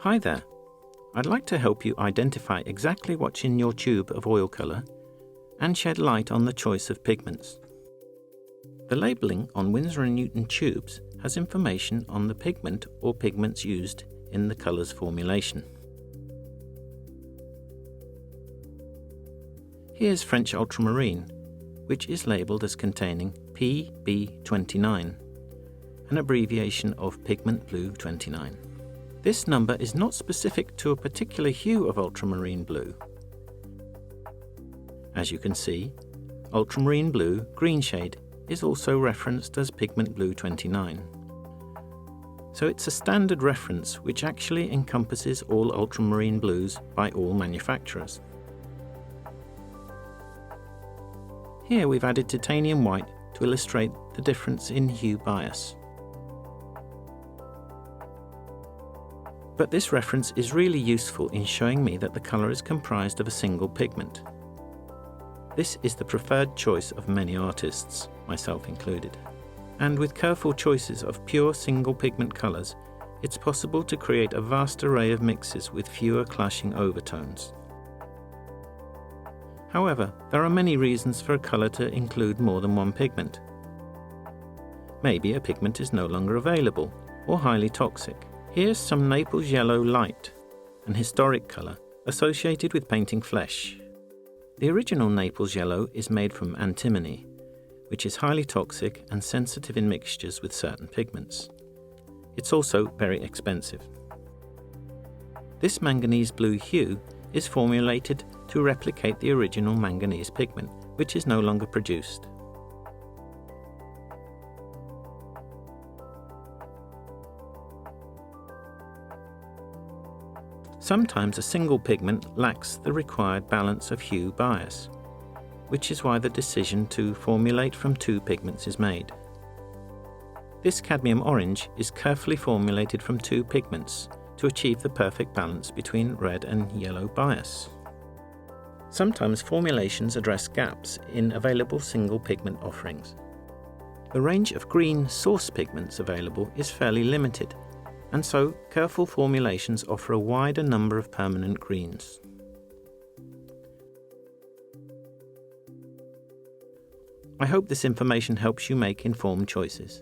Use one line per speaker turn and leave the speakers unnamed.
Hi there. I'd like to help you identify exactly what's in your tube of oil colour and shed light on the choice of pigments. The labelling on Winsor Newton tubes has information on the pigment or pigments used in the colour's formulation. Here's French ultramarine, which is labelled as containing PB29, an abbreviation of Pigment Blue 29. This number is not specific to a particular hue of ultramarine blue. As you can see, ultramarine blue green shade is also referenced as Pigment Blue 29. So it's a standard reference which actually encompasses all ultramarine blues by all manufacturers. Here we've added titanium white to illustrate the difference in hue bias. But this reference is really useful in showing me that the colour is comprised of a single pigment. This is the preferred choice of many artists, myself included. And with careful choices of pure single pigment colours, it's possible to create a vast array of mixes with fewer clashing overtones. However, there are many reasons for a colour to include more than one pigment. Maybe a pigment is no longer available or highly toxic. Here's some Naples Yellow Light, an historic colour associated with painting flesh. The original Naples Yellow is made from antimony, which is highly toxic and sensitive in mixtures with certain pigments. It's also very expensive. This Manganese Blue Hue is formulated to replicate the original manganese pigment, which is no longer produced. Sometimes a single pigment lacks the required balance of hue bias, which is why the decision to formulate from two pigments is made. This Cadmium Orange is carefully formulated from two pigments to achieve the perfect balance between red and yellow bias. Sometimes formulations address gaps in available single pigment offerings. The range of green source pigments available is fairly limited, and so careful formulations offer a wider number of permanent greens. I hope this information helps you make informed choices.